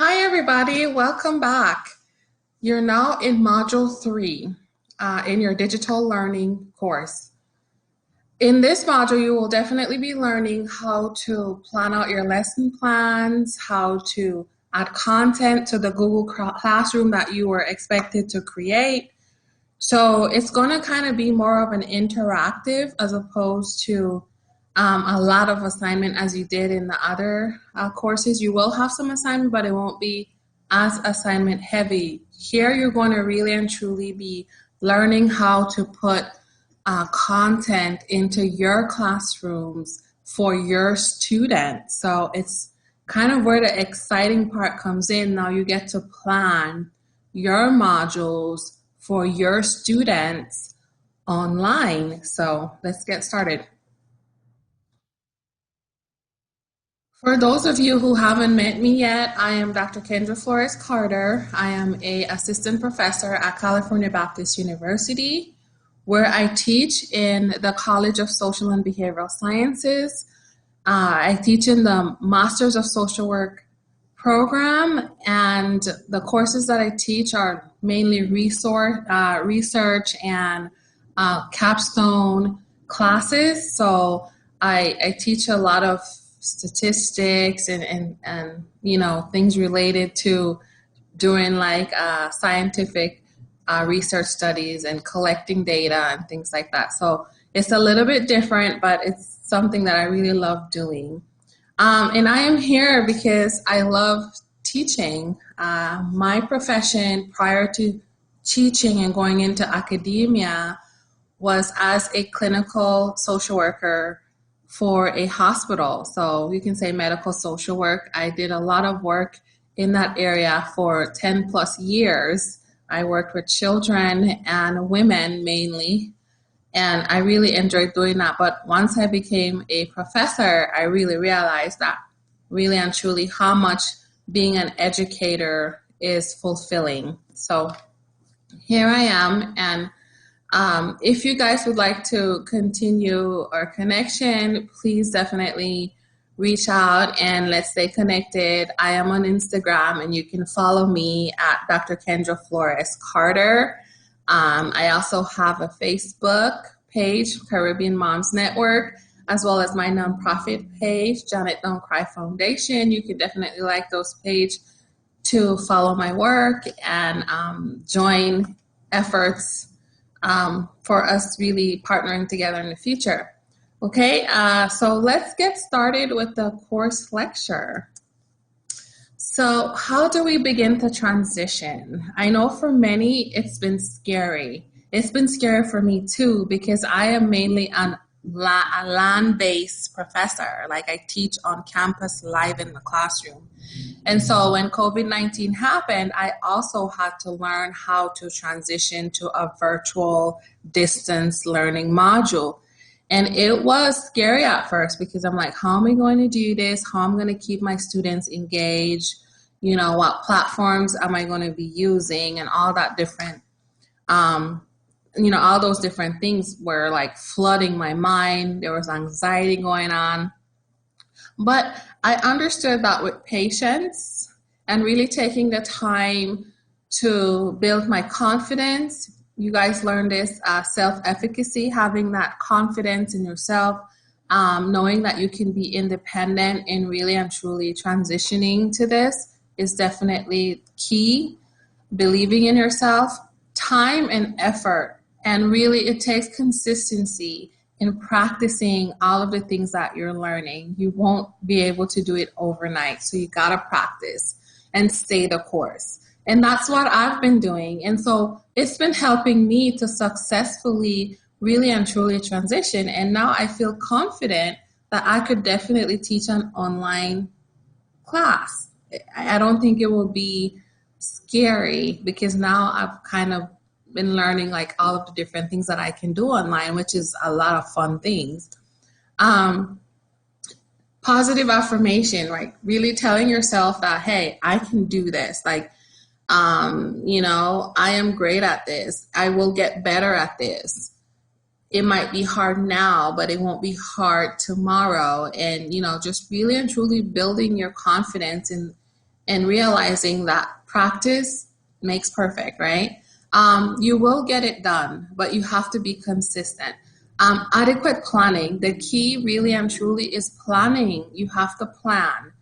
Hi, everybody. Welcome back. You're now in Module 3 in your digital learning course. In this module, you will definitely be learning how to plan out your lesson plans, how to add content to the Google Classroom that you were expected to create. So it's going to kind of be more of an interactive as opposed to a lot of assignment as you did in the other courses. You will have some assignment, but it won't be as assignment heavy. Here you're going to really and truly be learning how to put content into your classrooms for your students. So it's kind of where the exciting part comes in. Now you get to plan your modules for your students online. So let's get started. For those of you who haven't met me yet, I am Dr. Kendra Flores-Carter. I am an assistant professor at California Baptist University, where I teach in the College of Social and Behavioral Sciences. I teach in the Masters of Social Work program, and the courses that I teach are mainly research and capstone classes. So I teach a lot of statistics and you know, things related to doing like scientific research studies and collecting data and things like that. So it's a little bit different, but it's something that I really love doing. And I am here because I love teaching. My profession prior to teaching and going into academia was as a clinical social worker for a hospital. So you can say medical social work. I did a lot of work in that area for 10 plus years. I worked with children and women mainly, and I really enjoyed doing that. But once I became a professor, I really realized that really and truly how much being an educator is fulfilling. So here I am, and if you guys would like to continue our connection, please definitely reach out and let's stay connected. I am on Instagram, and you can follow me at Dr. Kendra Flores-Carter. I also have a Facebook page, Caribbean Moms Network, as well as my nonprofit page, Janet Don't Cry Foundation. You can definitely like those pages to follow my work and join efforts for us really partnering together in the future. Okay, so let's get started with the course lecture. So how do we begin to transition? I know for many it's been scary. It's been scary for me too, because I am mainly a land-based professor. Like I teach on campus live in the classroom. And so when COVID-19 happened, I also had to learn how to transition to a virtual distance learning module. And it was scary at first because I'm like, how am I going to do this? How am I going to keep my students engaged? You know, what platforms am I going to be using? And all that different, you know, all those different things were like flooding my mind. There was anxiety going on. But I understood that with patience and really taking the time to build my confidence. You guys learned this self-efficacy, having that confidence in yourself, knowing that you can be independent and really and truly transitioning to this is definitely key. Believing in yourself, time and effort, and really it takes consistency in practicing all of the things that you're learning. You won't be able to do it overnight. So you gotta practice and stay the course. And that's what I've been doing. And so it's been helping me to successfully really and truly transition. And now I feel confident that I could definitely teach an online class. I don't think it will be scary because now I've kind of been learning like all of the different things that I can do online, which is a lot of fun things. Positive affirmation, like really telling yourself that, hey, I can do this. Like, you know, I am great at this. I will get better at this. It might be hard now, but it won't be hard tomorrow. And, you know, just really and truly building your confidence and realizing that practice makes perfect, right? You will get it done, but you have to be consistent. Adequate planning. The key really and truly is planning. You have to plan.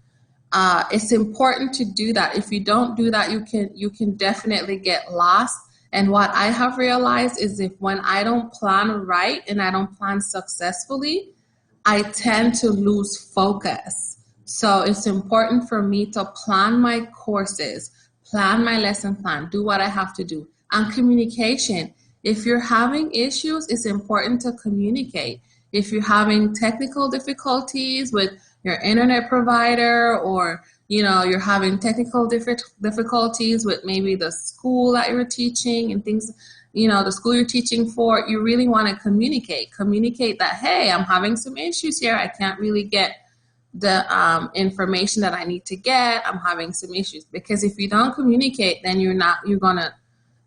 It's important to do that. If you don't do that, you can definitely get lost. And what I have realized is if when I don't plan right and I don't plan successfully, I tend to lose focus. So it's important for me to plan my courses, plan my lesson plan, do what I have to do. And communication. If you're having issues, it's important to communicate. If you're having technical difficulties with your internet provider, or you're having technical difficulties with maybe the school that you're teaching and things, the school you're teaching for, you really want to communicate that, hey, I'm having some issues here. I can't really get the information that I need to get. I'm having some issues. Because if you don't communicate, then you're going to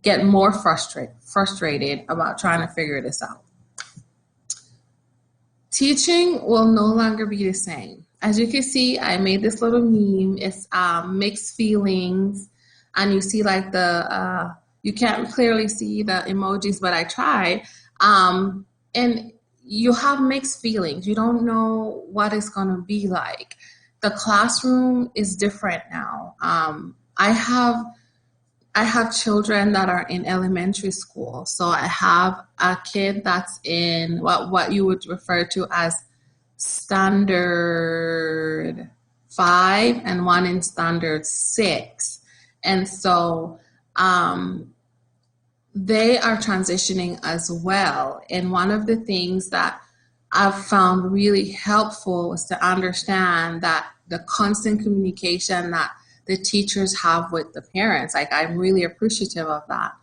get more frustrated about trying to figure this out. Teaching will no longer be the same. As you can see, I made this little meme. It's mixed feelings, and you see like you can't clearly see the emojis, but I tried. And you have mixed feelings. You don't know what it's going to be like. The classroom is different now. I have children that are in elementary school. So I have a kid that's in what you would refer to as standard 5 and one in standard 6. And so they are transitioning as well. And one of the things that I've found really helpful was to understand that the constant communication that the teachers have with the parents, like I'm really appreciative of that.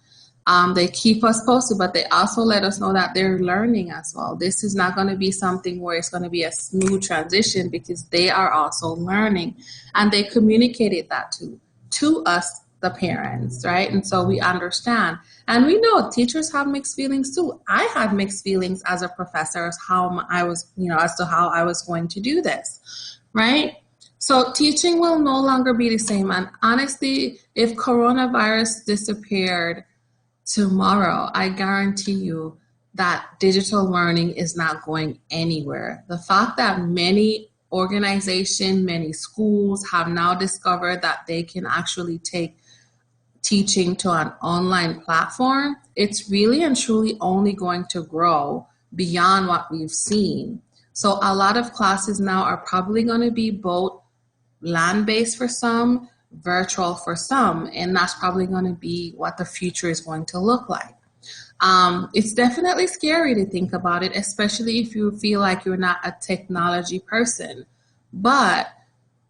They keep us posted, but they also let us know that they're learning as well. This is not going to be something where it's going to be a smooth transition, because they are also learning, and they communicated that to us, the parents, right? And so we understand, and we know teachers have mixed feelings too. I had mixed feelings as a professor as how I was, as to how I was going to do this, right? So teaching will no longer be the same. And honestly, if coronavirus disappeared tomorrow, I guarantee you that digital learning is not going anywhere. The fact that many organizations, many schools have now discovered that they can actually take teaching to an online platform, it's really and truly only going to grow beyond what we've seen. So a lot of classes now are probably going to be both land-based for some, virtual for some, and that's probably going to be what the future is going to look like. It's definitely scary to think about it, especially if you feel like you're not a technology person. But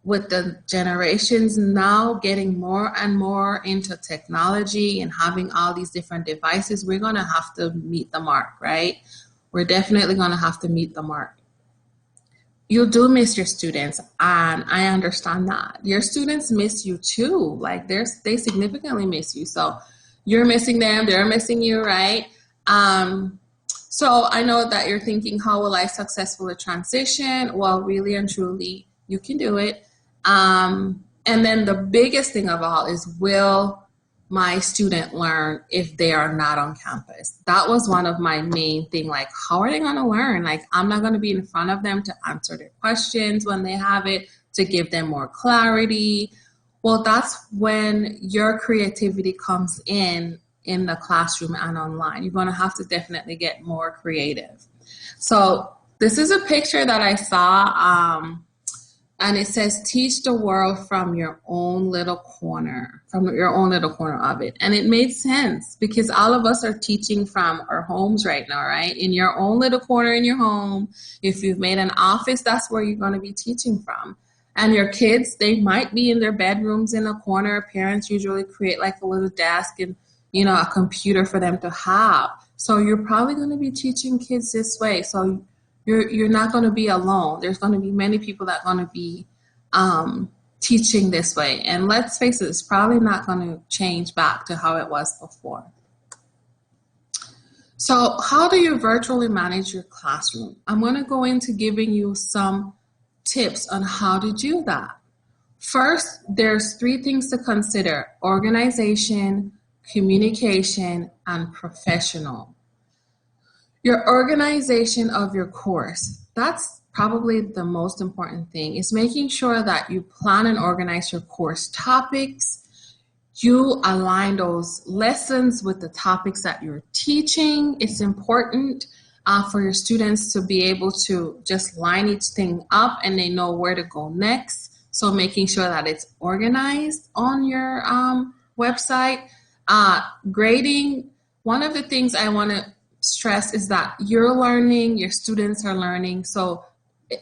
with the generations now getting more and more into technology and having all these different devices, we're going to have to meet the mark, right? We're definitely going to have to meet the mark. You do miss your students, and I understand that. Your students miss you too. Like they significantly miss you. So you're missing them, they're missing you, right? So I know that you're thinking, how will I successfully transition? Well, really and truly, you can do it. And then the biggest thing of all is, will my student learn if they are not on campus? That was one of my main thing. Like, how are they going to learn? Like, I'm not going to be in front of them to answer their questions when they have it, to give them more clarity. Well, that's when your creativity comes in the classroom and online. You're going to have to definitely get more creative. So this is a picture that I saw, and it says, teach the world from your own little corner, of it. And it made sense, because all of us are teaching from our homes right now, right? In your own little corner in your home. If you've made an office, that's where you're going to be teaching from. And your kids, they might be in their bedrooms in a corner. Parents usually create like a little desk and, a computer for them to have. So you're probably going to be teaching kids this way. So you're not going to be alone. There's going to be many people that are going to be teaching this way. And let's face it, it's probably not going to change back to how it was before. So how do you virtually manage your classroom? I'm going to go into giving you some tips on how to do that. First, there's three things to consider: organization, communication, and professional. Your organization of your course, that's probably the most important thing, is making sure that you plan and organize your course topics. You align those lessons with the topics that you're teaching. It's important for your students to be able to just line each thing up and they know where to go next. So making sure that it's organized on your website. Grading, one of the things I want to stress is that you're learning, your students are learning. So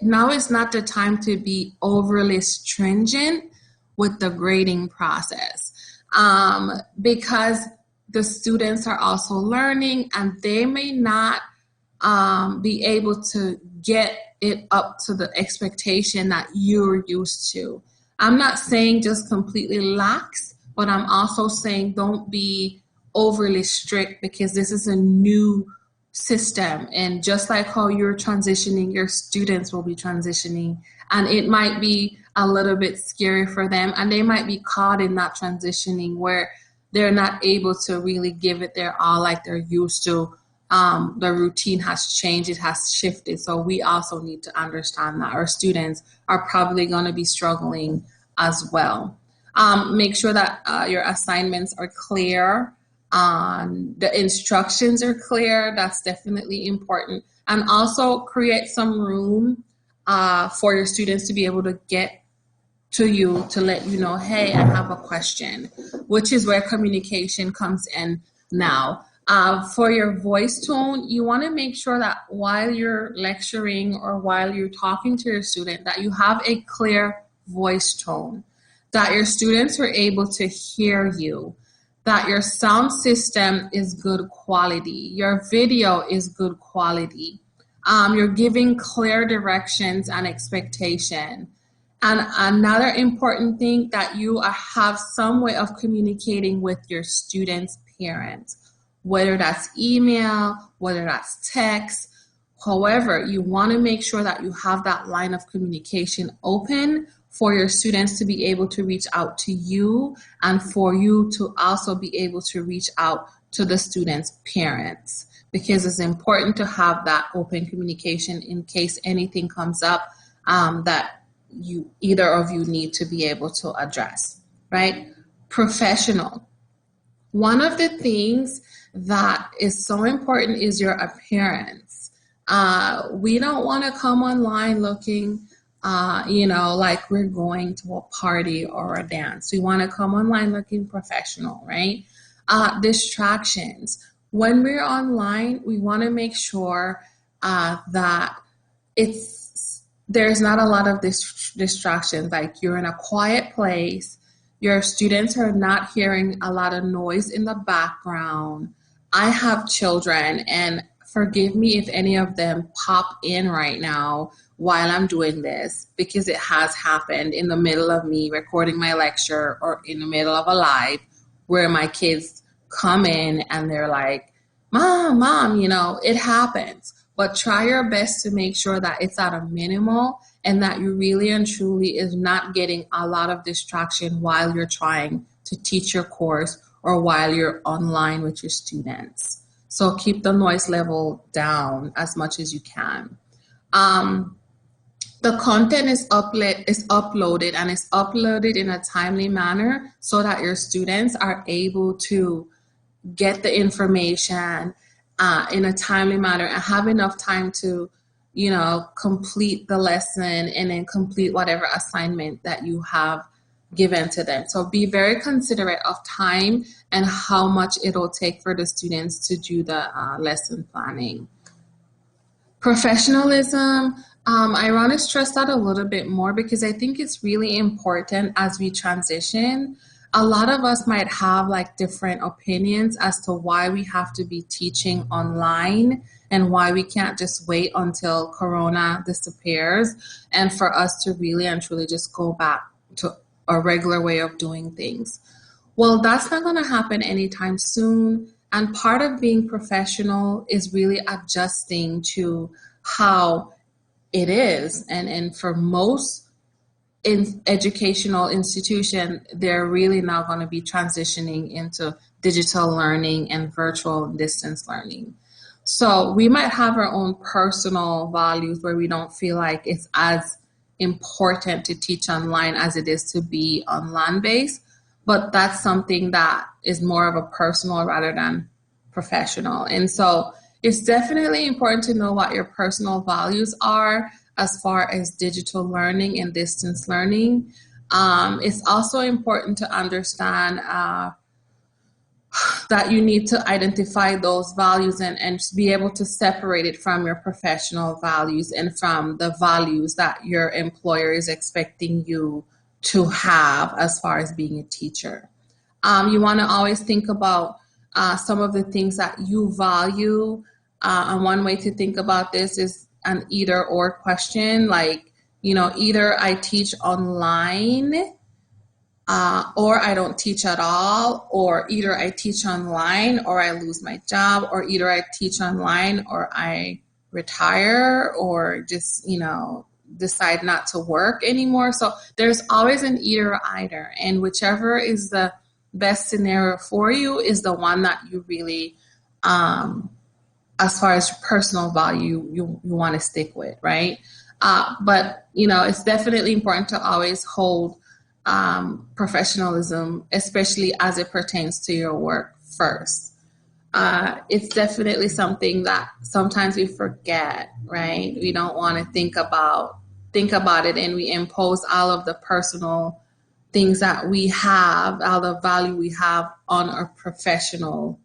now is not the time to be overly stringent with the grading process, because the students are also learning and they may not be able to get it up to the expectation that you're used to. I'm not saying just completely lax, but I'm also saying don't be overly strict, because this is a new system, and just like how you're transitioning, your students will be transitioning, and it might be a little bit scary for them, and they might be caught in that transitioning where they're not able to really give it their all like they're used to. The routine has changed, it has shifted, so we also need to understand that our students are probably going to be struggling as well. Make sure that your assignments are clear. The instructions are clear. That's definitely important. And also create some room for your students to be able to get to you to let you know, hey, I have a question, which is where communication comes in now. For your voice tone, you want to make sure that while you're lecturing or while you're talking to your student, that you have a clear voice tone, that your students are able to hear you, that your sound system is good quality, your video is good quality, you're giving clear directions and expectation. And another important thing, that you have some way of communicating with your students' parents, whether that's email, whether that's text. However, you want to make sure that you have that line of communication open for your students to be able to reach out to you, and for you to also be able to reach out to the students' parents, because it's important to have that open communication in case anything comes up that either of you need to be able to address, right? Professional. One of the things that is so important is your appearance. We don't want to come online looking like we're going to a party or a dance. We want to come online looking professional, right? Distractions. When we're online, we want to make sure that there's not a lot of distractions. Like you're in a quiet place, your students are not hearing a lot of noise in the background. I have children, and forgive me if any of them pop in right now while I'm doing this, because it has happened in the middle of me recording my lecture or in the middle of a live where my kids come in and they're like, Mom, it happens. But try your best to make sure that it's at a minimal and that you really and truly is not getting a lot of distraction while you're trying to teach your course or while you're online with your students. So keep the noise level down as much as you can. The content is uploaded and is uploaded in a timely manner so that your students are able to get the information in a timely manner and have enough time to, complete the lesson and then complete whatever assignment that you have given to them. So be very considerate of time and how much it'll take for the students to do the lesson planning. Professionalism, I want to stress that a little bit more because I think it's really important as we transition. A lot of us might have different opinions as to why we have to be teaching online and why we can't just wait until Corona disappears and for us to really and truly just go back to a regular way of doing things. Well, that's not going to happen anytime soon. And part of being professional is really adjusting to how it is. And for most, in educational institution, they're really now going to be transitioning into digital learning and virtual distance learning. So we might have our own personal values where we don't feel like it's as important to teach online as it is to be online based, but that's something that is more of a personal rather than professional. And so it's definitely important to know what your personal values are as far as digital learning and distance learning. It's also important to understand that you need to identify those values and be able to separate it from your professional values and from the values that your employer is expecting you to have as far as being a teacher. You want to always think about some of the things that you value. And one way to think about this is an either or question, like, either I teach online or I don't teach at all, or either I teach online or I lose my job, or either I teach online or I retire or just, decide not to work anymore. So there's always an either either, and whichever is the best scenario for you is the one that you really, as far as personal value, you want to stick with, right? But, it's definitely important to always hold professionalism, especially as it pertains to your work first. It's definitely something that sometimes we forget, right? We don't want to think about it, and we impose all of the personal things that we have, all the value we have on our professional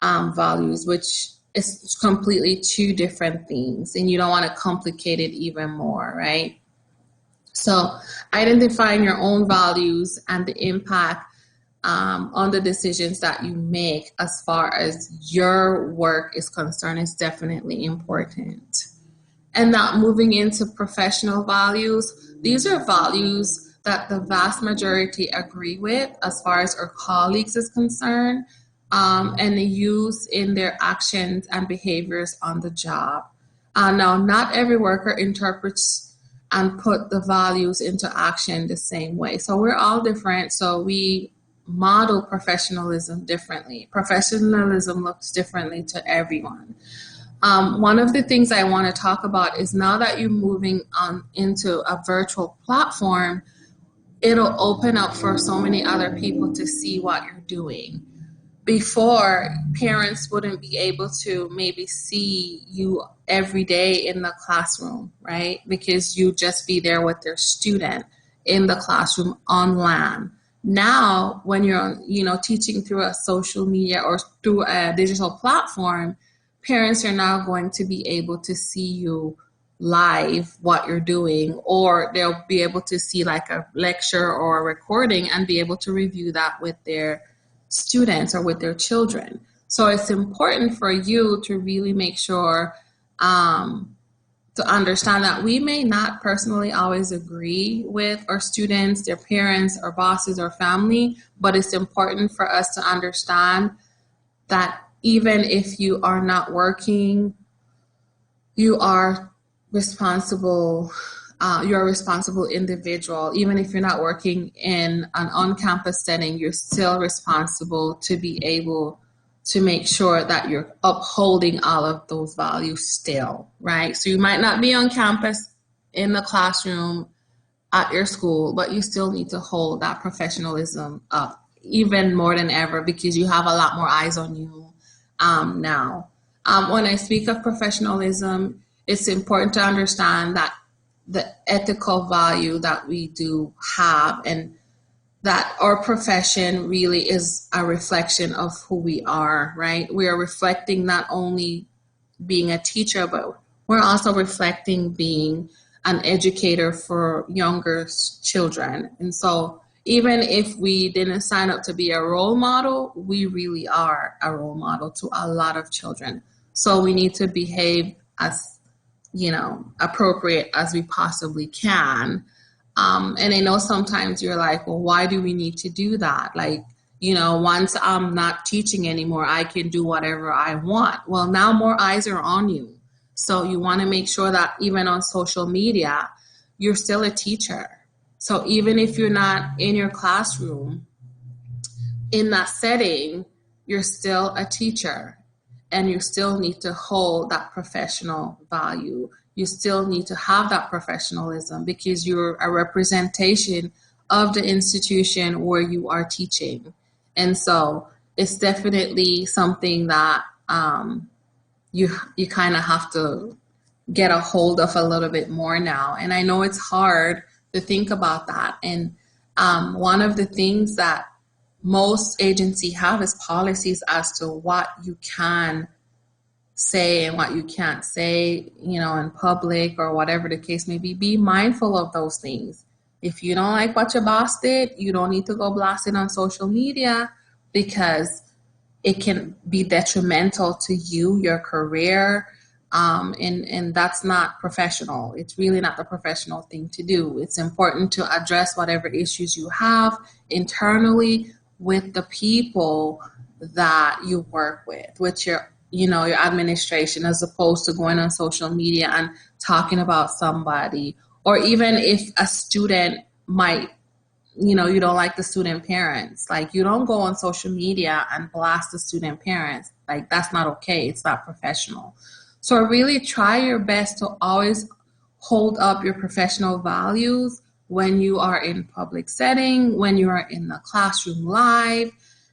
values, which is completely two different things, and you don't want to complicate it even more, right? So identifying your own values and the impact on the decisions that you make as far as your work is concerned is definitely important. And now moving into professional values, these are values that the vast majority agree with as far as our colleagues is concerned, and they use in their actions and behaviors on the job. Now, not every worker interprets and put the values into action the same way. So we're all different. So we model professionalism differently. Professionalism looks differently to everyone. One of the things I want to talk about is now that you're moving on into a virtual platform, it'll open up for so many other people to see what you're doing. Before, parents wouldn't be able to maybe see you every day in the classroom, right? Because you just be there with their student in the classroom online. Now, when you're, teaching through a social media or through a digital platform, parents are now going to be able to see you live what you're doing, or they'll be able to see like a lecture or a recording and be able to review that with their students or with their children. So it's important for you to really make sure to understand that we may not personally always agree with our students, their parents, our bosses, or family, but it's important for us to understand that even if you are not working, you are responsible. You're a responsible individual. Even if you're not working in an on-campus setting, you're still responsible to be able to make sure that you're upholding all of those values still, right? So you might not be on campus in the classroom at your school, but you still need to hold that professionalism up even more than ever because you have a lot more eyes on you now. When I speak of professionalism, it's important to understand that the ethical value that we do have and that our profession really is a reflection of who we are, right? We are reflecting not only being a teacher, but we're also reflecting being an educator for younger children. And so even if we didn't sign up to be a role model, we really are a role model to a lot of children. So we need to behave as appropriate as we possibly can. And I know sometimes you're like, well, why do we need to do that? Like, once I'm not teaching anymore, I can do whatever I want. Well, now more eyes are on you. So you want to make sure that even on social media, you're still a teacher. So even if you're not in your classroom, in that setting, you're still a teacher and you still need to hold that professional value. You still need to have that professionalism because you're a representation of the institution where you are teaching. And so it's definitely something that you kind of have to get a hold of a little bit more now. And I know it's hard to think about that. And one of the things that most agencies have is policies as to what you can say and what you can't say, in public or whatever the case may be. Be mindful of those things. If you don't like what your boss did, you don't need to go blast it on social media because it can be detrimental to you, your career, and that's not professional. It's really not the professional thing to do. It's important to address whatever issues you have internally with the people that you work with your administration, as opposed to going on social media and talking about somebody, or even if a student might, you don't like the student parents, like you don't go on social media and blast the student parents. Like that's not okay. It's not professional. So really try your best to always hold up your professional values when you are in public setting, when you are in the classroom live.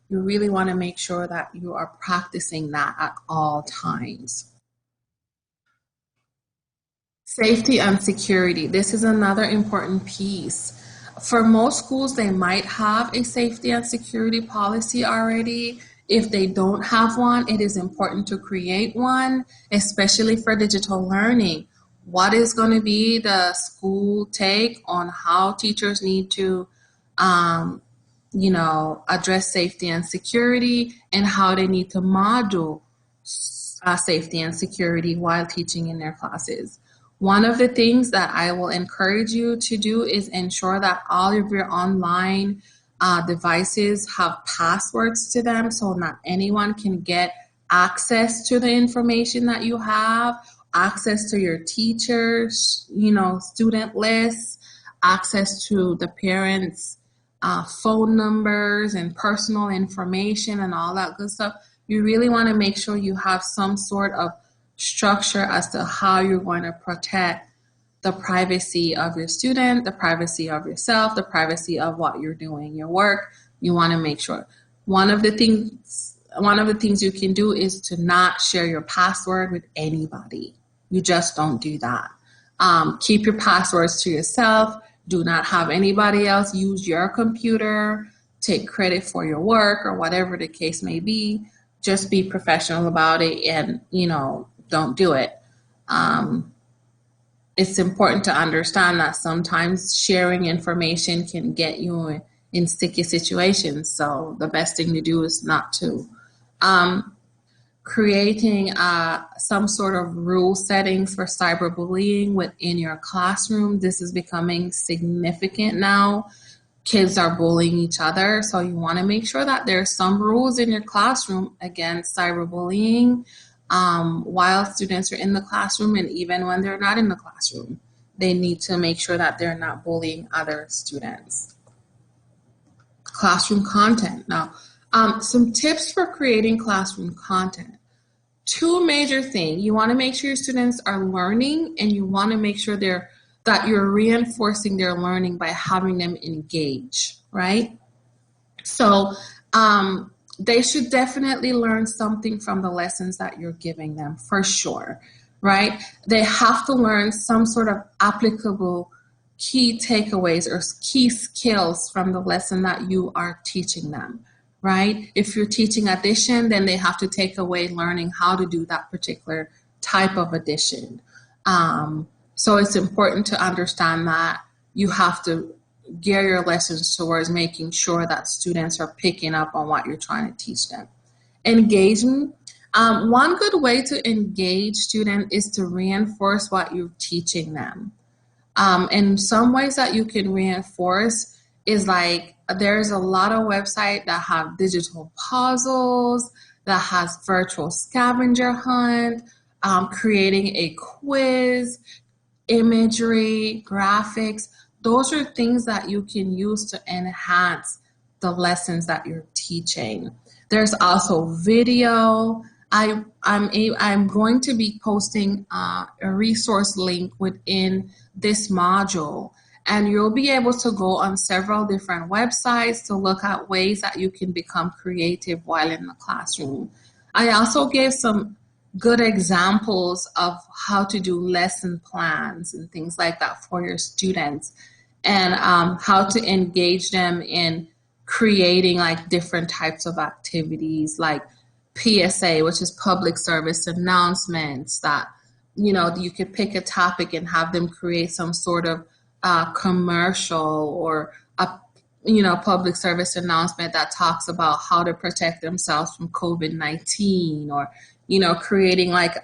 You really want to make sure that you are practicing that at all times. Safety and security. This is another important piece. For most schools, they might have a safety and security policy already. If they don't have one, it is important to create one, especially for digital learning. What is going to be the school take on how teachers need to address safety and security, and how they need to module safety and security while teaching in their classes. One of the things that I will encourage you to do is ensure that all of your online devices have passwords to them, so not anyone can get access to the information that you have, access to your teachers, student lists, access to the parents' phone numbers and personal information and all that good stuff. You really want to make sure you have some sort of structure as to how you're going to protect the privacy of your student, the privacy of yourself, the privacy of what you're doing, your work. You want to make sure. One of the things you can do is to not share your password with anybody. You just don't do that. Keep your passwords to yourself. Do not have anybody else use your computer, take credit for your work or whatever the case may be. Just be professional about it and, don't do it. It's important to understand that sometimes sharing information can get you in sticky situations. So the best thing to do is not to. Creating some sort of rule settings for cyberbullying within your classroom. This is becoming significant now. Kids are bullying each other, so you want to make sure that there's some rules in your classroom against cyberbullying while students are in the classroom, and even when they're not in the classroom. They need to make sure that they're not bullying other students. Classroom content. Now, some tips for creating classroom content. Two major things. You want to make sure your students are learning, and you want to make sure that you're reinforcing their learning by having them engage, right? So they should definitely learn something from the lessons that you're giving them, for sure, right? They have to learn some sort of applicable key takeaways or key skills from the lesson that you are teaching them. Right? If you're teaching addition, then they have to take away learning how to do that particular type of addition. So it's important to understand that you have to gear your lessons towards making sure that students are picking up on what you're trying to teach them. Engagement. One good way to engage students is to reinforce what you're teaching them. And some ways that you can reinforce is like, there's a lot of websites that have digital puzzles, that has virtual scavenger hunt, creating a quiz, imagery, graphics. those are things that you can use to enhance the lessons that you're teaching. There's also video. I'm going to be posting a resource link within this module, and you'll be able to go on several different websites to look at ways that you can become creative while in the classroom. I also gave some good examples of how to do lesson plans and things like that for your students, and how to engage them in creating like different types of activities like PSA, which is public service announcements, that, you know, you could pick a topic and have them create some sort of commercial or a, you know, public service announcement that talks about how to protect themselves from COVID-19, or, you know, creating like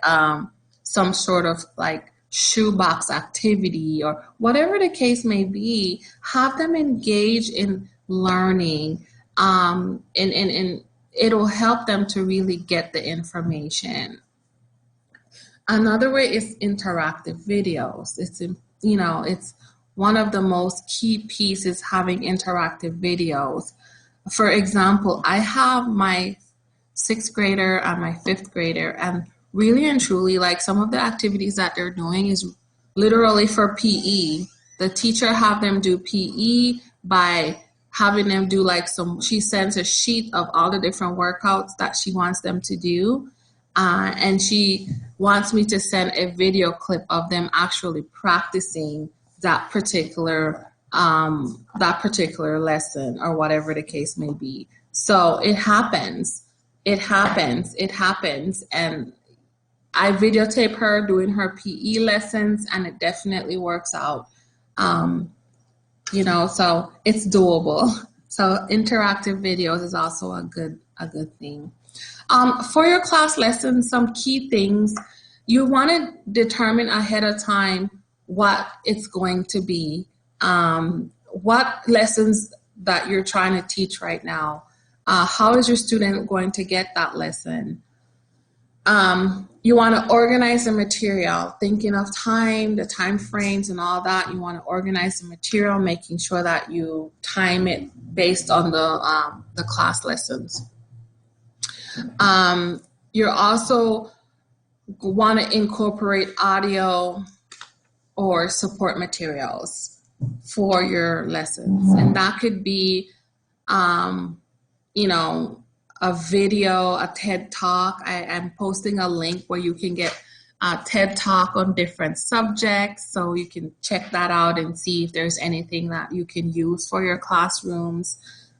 some sort of like shoebox activity, or whatever the case may be. Have them engage in learning, and it'll help them to really get the information. Another way is interactive videos. It's, you know, it's one of the most key pieces, having interactive videos. For example, I have my 6th grader and my 5th grader, and really and truly, like, some of the activities that they're doing is literally for PE. The teacher have them do PE by having them do like she sends a sheet of all the different workouts that she wants them to do. And she wants me to send a video clip of them actually practicing that particular lesson, or whatever the case may be. So it happens. And I videotape her doing her PE lessons, and it definitely works out. You know, so it's doable. So interactive videos is also a good thing. For your class lessons, some key things, you want to determine ahead of time what it's going to be, what lessons that you're trying to teach right now. How is your student going to get that lesson? You want to organize the material, thinking of time, the time frames and all that. You want to organize the material, making sure that you time it based on the class lessons. You also want to incorporate audio or support materials for your lessons. And that could be, you know, a video, a TED Talk. I'm posting a link where you can get a TED Talk on different subjects, so you can check that out and see if there's anything that you can use for your classrooms.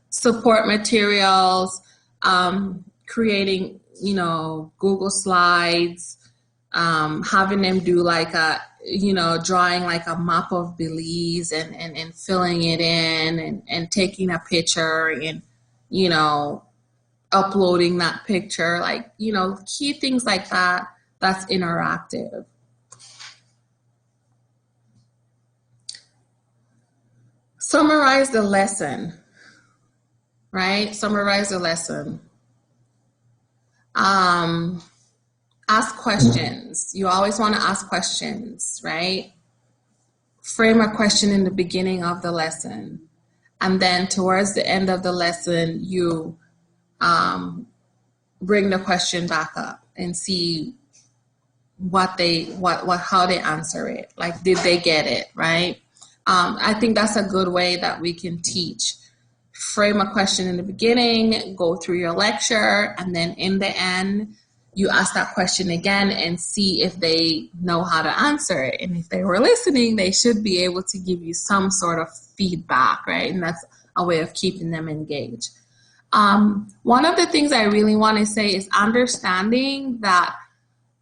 Support materials, creating, you know, Google Slides, having them do like a, you know, drawing like a map of Belize and filling it in, and taking a picture and, you know, uploading that picture, like, you know, key things like that, that's interactive. Summarize the lesson, right? Summarize the lesson. Ask questions. You always want to ask questions, right? Frame a question in the beginning of the lesson, and then towards the end of the lesson, you bring the question back up and see how they answer it. Like, did they get it, right? I think that's a good way that we can teach. Frame a question in the beginning, go through your lecture, and then in the end, you ask that question again and see if they know how to answer it. And if they were listening, they should be able to give you some sort of feedback, right? And that's a way of keeping them engaged. One of the things I really want to say is understanding that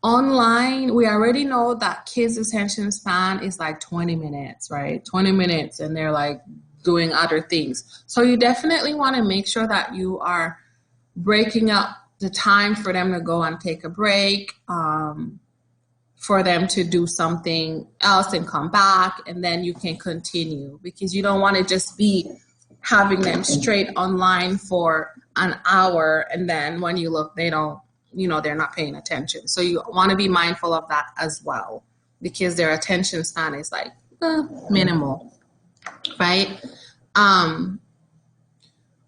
online, we already know that kids' attention span is like 20 minutes, right? 20 minutes, and they're like doing other things. So you definitely want to make sure that you are breaking up the time for them to go and take a break, for them to do something else and come back, and then you can continue, because you don't want to just be having them straight online for an hour, and then when you look, they don't, you know, they're not paying attention. So you want to be mindful of that as well, because their attention span is like minimal. right?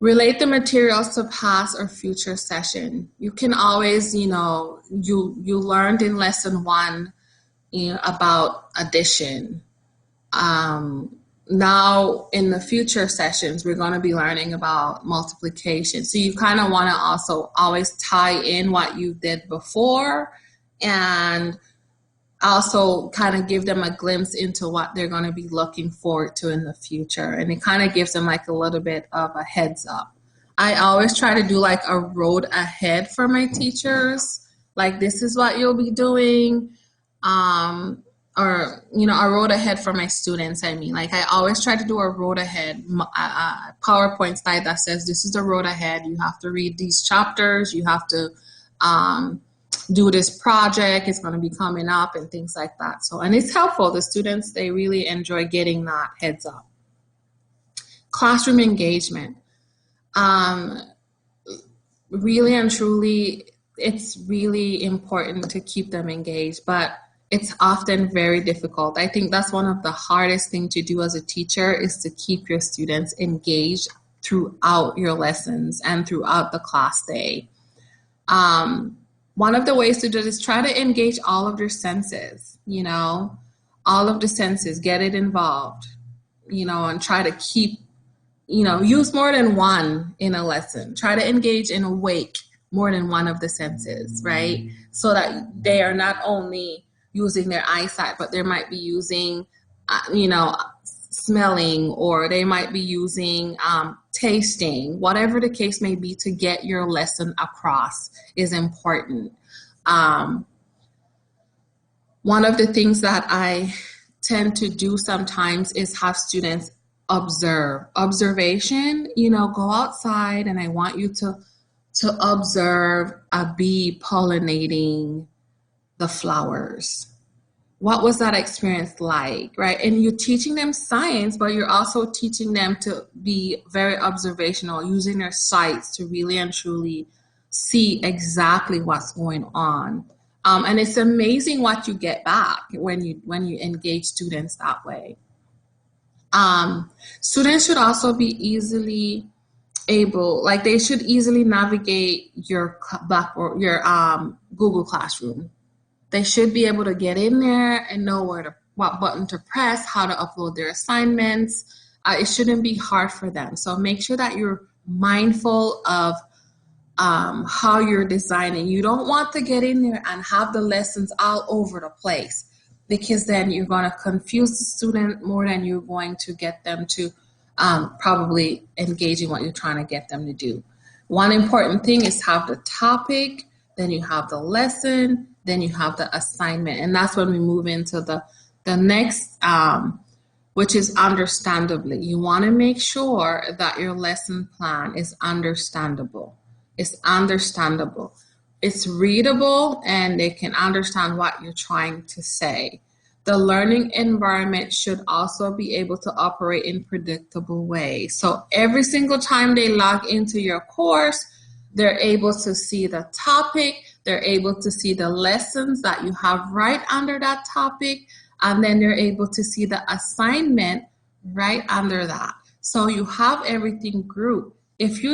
Relate the materials to past or future session. You can always, you learned in lesson one, about addition. Now in the future sessions, we're going to be learning about multiplication. So you kind of want to also always tie in what you did before and also kind of give them a glimpse into what they're going to be looking forward to in the future. And it kind of gives them like a little bit of a heads up. I always try to do like a road ahead for my teachers. Like, this is what you'll be doing. Or, a road ahead for my students. I mean, like, I always try to do a road ahead PowerPoint slide that says, this is the road ahead. You have to read these chapters. You have to, do this project, it's going to be coming up and things like that. So, and it's helpful. The students, they really enjoy getting that heads up. Classroom engagement. Really and truly, it's really important to keep them engaged, but it's often very difficult. I think that's one of the hardest things to do as a teacher, is to keep your students engaged throughout your lessons and throughout the class day. One of the ways to do this is try to engage all of your senses, all of the senses, get it involved, and try to keep, use more than one in a lesson. Try to engage and awake more than one of the senses, right? So that they are not only using their eyesight, but they might be using, smelling, or they might be using tasting, whatever the case may be, to get your lesson across is important. One of the things that I tend to do sometimes is have students observe. Observation, go outside and I want you to observe a bee pollinating the flowers. What was that experience like, right? And you're teaching them science, but you're also teaching them to be very observational, using their sights to really and truly see exactly what's going on. And it's amazing what you get back when you engage students that way. Students should also be easily able, like, they should easily navigate your Blackboard, your Google Classroom. They should be able to get in there and know what button to press, how to upload their assignments. It shouldn't be hard for them. So make sure that you're mindful of how you're designing. You don't want to get in there and have the lessons all over the place, because then you're going to confuse the student more than you're going to get them to probably engage in what you're trying to get them to do. One important thing is have the topic, then you have the lesson, then you have the assignment. And that's when we move into the next, which is understandably. You want to make sure that your lesson plan is understandable. It's understandable. It's readable, and they can understand what you're trying to say. The learning environment should also be able to operate in predictable ways. So every single time they log into your course, they're able to see the topic, they're able to see the lessons that you have right under that topic, and then they're able to see the assignment right under that. So you have everything grouped. If you're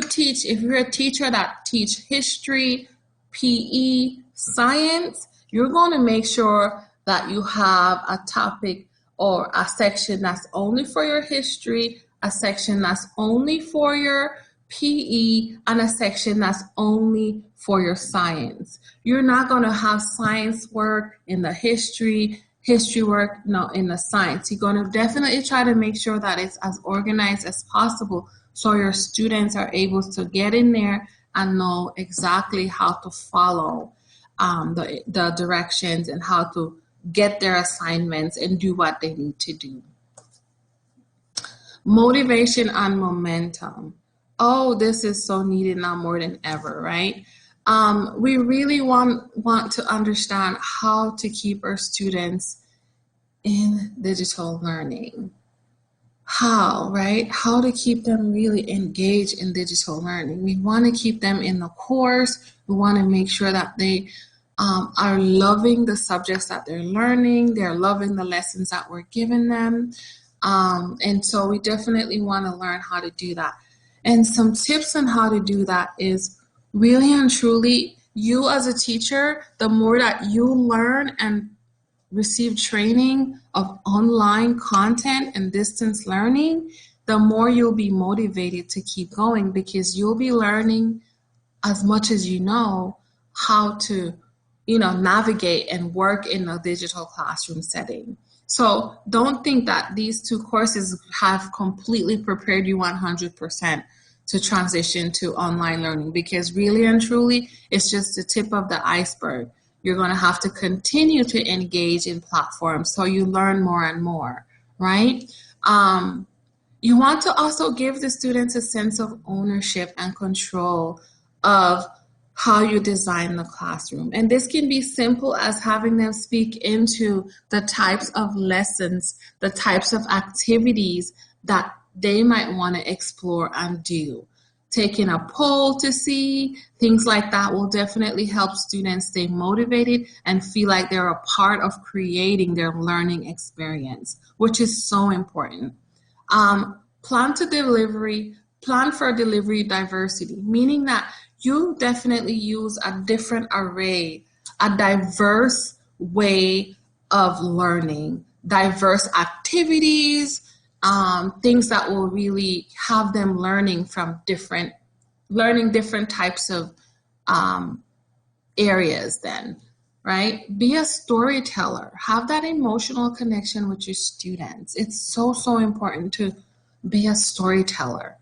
a teacher that teach history, PE, science, you're going to make sure that you have a topic or a section that's only for your history, a section that's only for your PE, and a section that's only for your science. You're not going to have science work in the history work in the science. You're going to definitely try to make sure that it's as organized as possible, so your students are able to get in there and know exactly how to follow the directions and how to get their assignments and do what they need to do. Motivation and momentum. Oh, this is so needed now more than ever, right? We really want to understand how to keep our students in digital learning. How, right? How to keep them really engaged in digital learning. We want to keep them in the course. We want to make sure that they are loving the subjects that they're learning. They're loving the lessons that we're giving them. And so we definitely want to learn how to do that. And some tips on how to do that is really and truly, you as a teacher, the more that you learn and receive training of online content and distance learning, the more you'll be motivated to keep going, because you'll be learning as much as you know how to, navigate and work in a digital classroom setting. So don't think that these two courses have completely prepared you 100% to transition to online learning, because really and truly, it's just the tip of the iceberg. You're going to have to continue to engage in platforms so you learn more and more, right? You want to also give the students a sense of ownership and control of how you design the classroom. And this can be simple as having them speak into the types of lessons, the types of activities that they might want to explore and do. Taking a poll to see, things like that will definitely help students stay motivated and feel like they're a part of creating their learning experience, which is so important. Plan for delivery diversity, meaning that you definitely use a different array, a diverse way of learning, diverse activities, things that will really have them learning different types of areas then, right? Be a storyteller. Have that emotional connection with your students. It's so, so important to be a storyteller.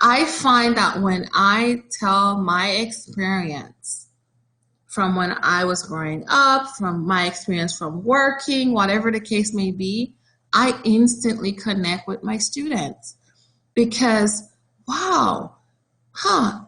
I find that when I tell my experience from when I was growing up, from my experience from working, whatever the case may be, I instantly connect with my students because, wow,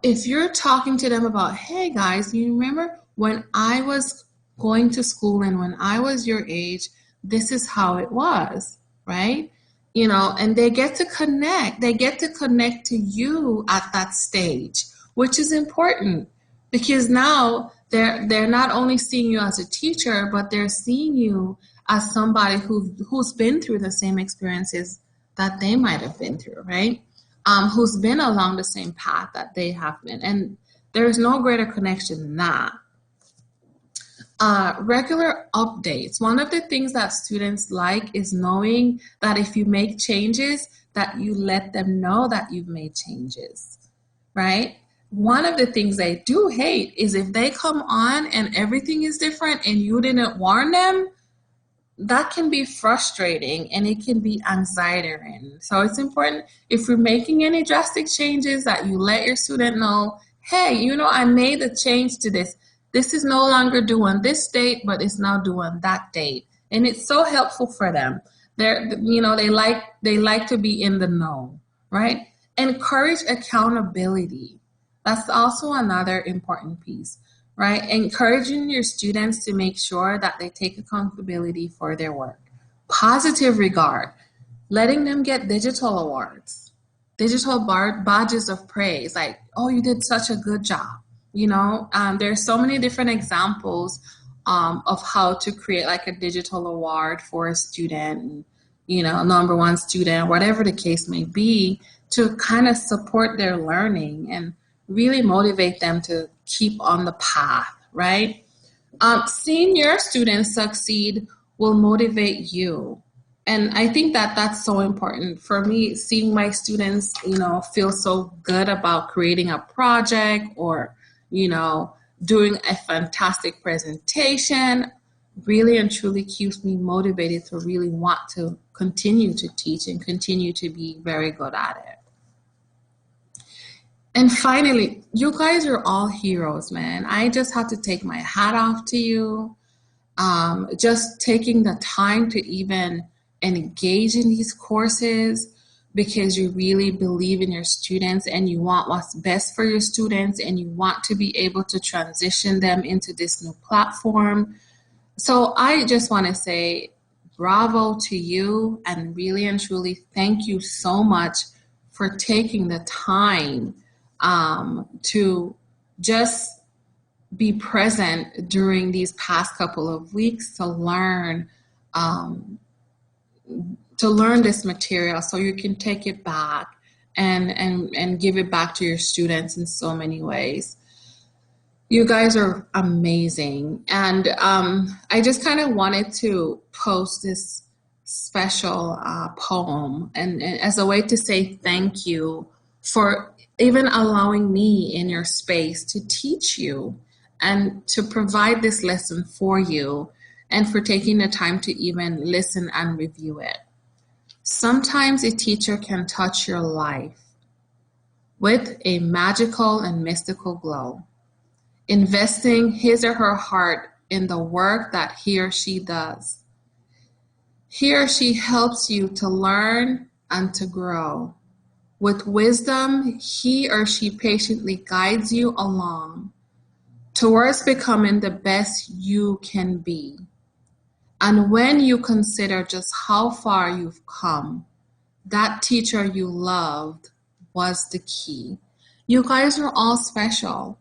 if you're talking to them about, hey guys, you remember when I was going to school and when I was your age, this is how it was, right? And they get to connect. They get to connect to you at that stage, which is important because now they're not only seeing you as a teacher, but they're seeing you as somebody who's been through the same experiences that they might have been through, right? Who's been along the same path that they have been. And there's no greater connection than that. Regular updates. One of the things that students like is knowing that if you make changes, that you let them know that you've made changes, right? One of the things they do hate is if they come on and everything is different and you didn't warn them. That can be frustrating and it can be anxiety-ridden. So it's important if you're making any drastic changes that you let your student know, hey, I made a change to this. This is no longer due on this date, but it's now due on that date. And it's so helpful for them. They like to be in the know, right? Encourage accountability. That's also another important piece, right? Encouraging your students to make sure that they take accountability for their work. Positive regard, letting them get digital awards, digital badges of praise, like, oh, you did such a good job. There's so many different examples of how to create like a digital award for a student, number one student, whatever the case may be, to kind of support their learning and really motivate them to keep on the path, right? Seeing your students succeed will motivate you. And I think that that's so important for me, seeing my students, feel so good about creating a project or, doing a fantastic presentation really and truly keeps me motivated to really want to continue to teach and continue to be very good at it. And finally, you guys are all heroes, man. I just have to take my hat off to you. Just taking the time to even engage in these courses because you really believe in your students and you want what's best for your students and you want to be able to transition them into this new platform. So I just want to say bravo to you and really and truly thank you so much for taking the time to just be present during these past couple of weeks to learn to learn this material so you can take it back and give it back to your students in so many ways. You guys are amazing. And I just kind of wanted to post this special poem and as a way to say thank you for even allowing me in your space to teach you and to provide this lesson for you and for taking the time to even listen and review it. Sometimes a teacher can touch your life with a magical and mystical glow, investing his or her heart in the work that he or she does. He or she helps you to learn and to grow. With wisdom, he or she patiently guides you along towards becoming the best you can be. And when you consider just how far you've come, that teacher you loved was the key. You guys are all special.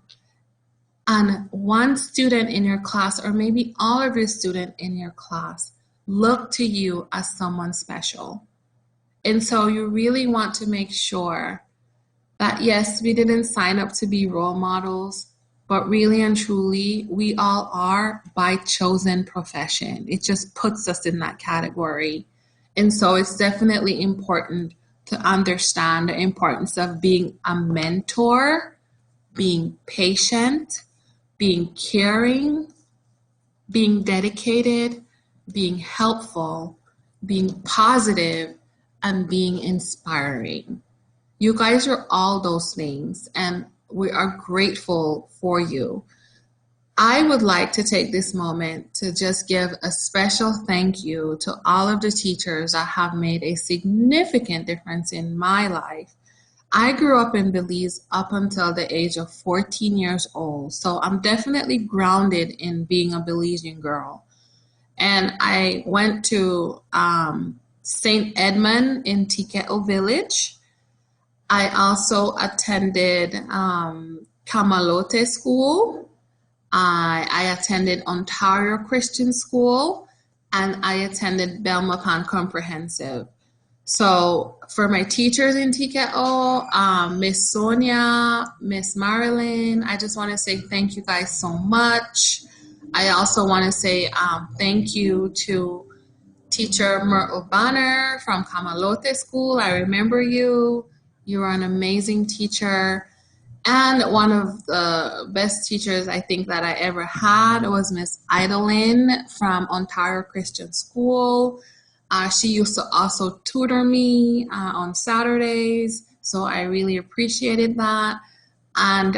And one student in your class, or maybe all of your students in your class, look to you as someone special. And so you really want to make sure that, yes, we didn't sign up to be role models, but really and truly, we all are by chosen profession. It just puts us in that category. And so it's definitely important to understand the importance of being a mentor, being patient, being caring, being dedicated, being helpful, being positive, and being inspiring. You guys are all those things, and we are grateful for you. I would like to take this moment to just give a special thank you to all of the teachers that have made a significant difference in my life. I grew up in Belize up until the age of 14 years old, so I'm definitely grounded in being a Belizean girl. And I went to St. Edmund in Tikeo Village. I also attended Camalote School. I attended Ontario Christian School, and I attended Belmopan Comprehensive. So for my teachers in TKO, Miss Sonia, Miss Marilyn, I just want to say thank you guys so much. I also want to say thank you to teacher Myrtle Banner from Camalote School. I remember you. You were an amazing teacher. And one of the best teachers I think that I ever had was Miss Idolin from Ontario Christian School. She used to also tutor me on Saturdays, so I really appreciated that. And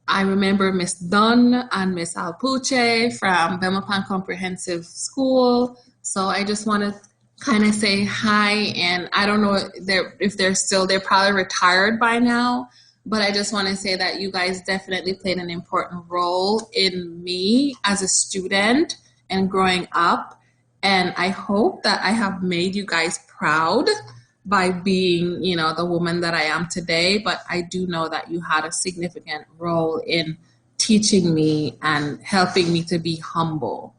I remember Miss Dunn and Miss Alpuche from Belmopan Comprehensive School. So I just want to kind of say hi, and I don't know if they're probably retired by now, but I just want to say that you guys definitely played an important role in me as a student and growing up. And I hope that I have made you guys proud by being, the woman that I am today. But I do know that you had a significant role in teaching me and helping me to be humble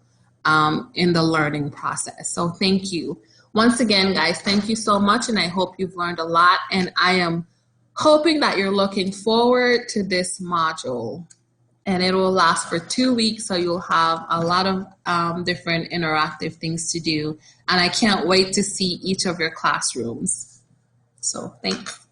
in the learning process. So thank you. Once again, guys, thank you so much. And I hope you've learned a lot. And I am hoping that you're looking forward to this module. And it will last for 2 weeks, so you'll have a lot of different interactive things to do. And I can't wait to see each of your classrooms. So thanks.